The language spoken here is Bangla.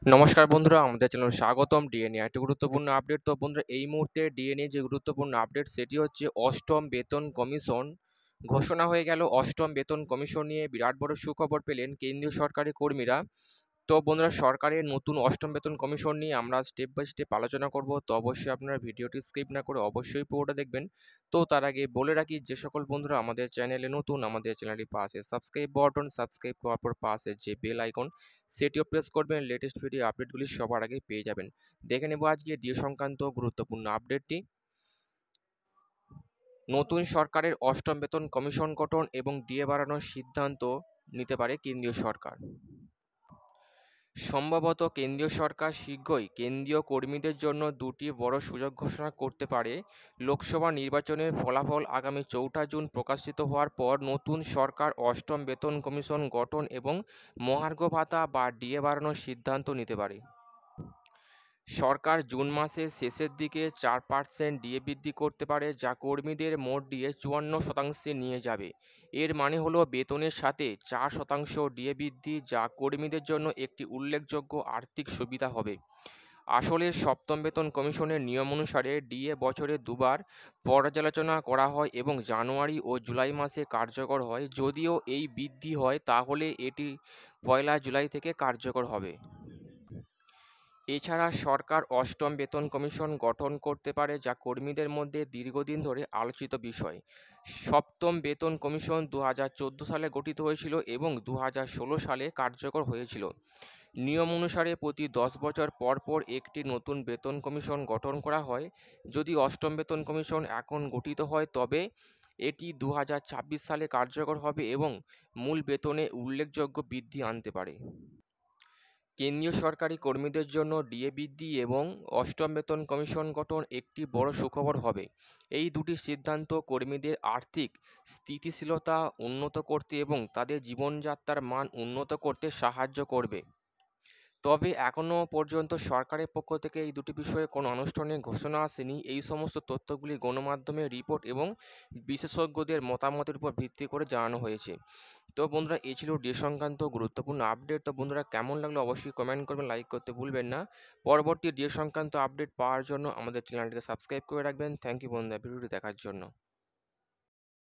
নমস্কার বন্ধুরা, আমাদের চ্যানেলে স্বাগতম। ডিএনএ একটি গুরুত্বপূর্ণ আপডেট। তো বন্ধুরা, এই মুহূর্তে ডিএনএ যে গুরুত্বপূর্ণ আপডেট সেটি হচ্ছে অষ্টম বেতন কমিশন ঘোষণা হয়ে গেল। অষ্টম বেতন কমিশন নিয়ে বিরাট বড় সুখবর পেলেন কেন্দ্রীয় সরকারি কর্মীরা। তো বন্ধুরা, সরকারের নতুন অষ্টম বেতন কমিশন নিয়ে আমরা স্টেপ বাই স্টেপ আলোচনা করব। তো অবশ্যই আপনারা ভিডিওটি স্কিপ না করে অবশ্যই পুরোটা দেখবেন। তো তার আগে বলে রাখি, যে সকল বন্ধুরা আমাদের চ্যানেলে নতুন, আমাদের চ্যানেলটি পাশে সাবস্ক্রাইব বাটন, সাবস্ক্রাইব করার পর পাশে যে বেল আইকন সেটিও প্রেস করবেন। লেটেস্ট ভিডিও আপডেটগুলি সবার আগে পেয়ে যাবেন। দেখে নেব আজকে ডিএ সংক্রান্ত গুরুত্বপূর্ণ আপডেটটি। নতুন সরকারের অষ্টম বেতন কমিশন গঠন এবং ডিএ বাড়ানোর সিদ্ধান্ত নিতে পারে কেন্দ্রীয় সরকার। সম্ভবত কেন্দ্রীয় সরকার শীঘ্রই কেন্দ্রীয় কর্মীদের জন্য দুটি বড় সুযোগ ঘোষণা করতে পারে। লোকসভা নির্বাচনের ফলাফল আগামী 4 জুন প্রকাশিত হওয়ার পর নতুন সরকার অষ্টম বেতন কমিশন গঠন এবং মহার্ঘ ভাতা বা ডিএ বাড়ানোর সিদ্ধান্ত নিতে পারে। সরকার জুন মাসের শেষের দিকে 4% ডিএ বৃদ্ধি করতে পারে, যা কর্মীদের মোট ডিএ 54% নিয়ে যাবে। এর মানে হলো বেতনের সাথে 4% ডিএ বৃদ্ধি, যা কর্মীদের জন্য একটি উল্লেখযোগ্য আর্থিক সুবিধা হবে। আসলে সপ্তম বেতন কমিশনের নিয়ম অনুসারে ডিএ বছরে দুবার পর্যালোচনা করা হয় এবং জানুয়ারি ও জুলাই মাসে কার্যকর হয়। যদিও এই বৃদ্ধি হয়, তাহলে এটি 1 জুলাই থেকে কার্যকর হবে। এছাড়া সরকার অষ্টম বেতন কমিশন গঠন করতে পারে, যা কর্মীদের মধ্যে দীর্ঘদিন ধরে আলোচিত বিষয়। সপ্তম বেতন কমিশন 2014 সালে গঠিত হয়েছিল এবং 2016 সালে কার্যকর হয়েছিল। নিয়ম অনুসারে প্রতি 10 বছর পর পর একটি নতুন বেতন কমিশন গঠন করা হয়। যদি অষ্টম বেতন কমিশন এখন গঠিত হয়, তবে এটি 2026 সালে কার্যকর হবে এবং মূল বেতনে উল্লেখযোগ্য বৃদ্ধি আনতে পারে। কেন্দ্রীয় সরকারি কর্মীদের জন্য ডিএ বৃদ্ধি এবং অষ্টম বেতন কমিশন গঠন একটি বড় সুখবর হবে। এই দুটি সিদ্ধান্ত কর্মীদের আর্থিক স্থিতিশীলতা উন্নত করতে এবং তাদের জীবনযাত্রার মান উন্নত করতে সাহায্য করবে। তবে এখনও পর্যন্ত সরকারের পক্ষ থেকে এই দুটি বিষয়ে কোনো আনুষ্ঠানিক ঘোষণা আসেনি। এই সমস্ত তথ্যগুলি গণমাধ্যমের রিপোর্ট এবং বিশেষজ্ঞদের মতামতের উপর ভিত্তি করে জানানো হয়েছে। তো বন্ধুরা, এই ছিল ডিএ সংক্রান্ত গুরুত্বপূর্ণ আপডেট। তো বন্ধুরা, কেমন লাগলো অবশ্যই কমেন্ট করবেন, লাইক করতে ভুলবেন না। পরবর্তী ডিএ সংক্রান্ত আপডেট পাওয়ার জন্য আমাদের চ্যানেলটিকে সাবস্ক্রাইব করে রাখবেন। থ্যাংক ইউ বন্ধুরা ভিডিওটি দেখার জন্য।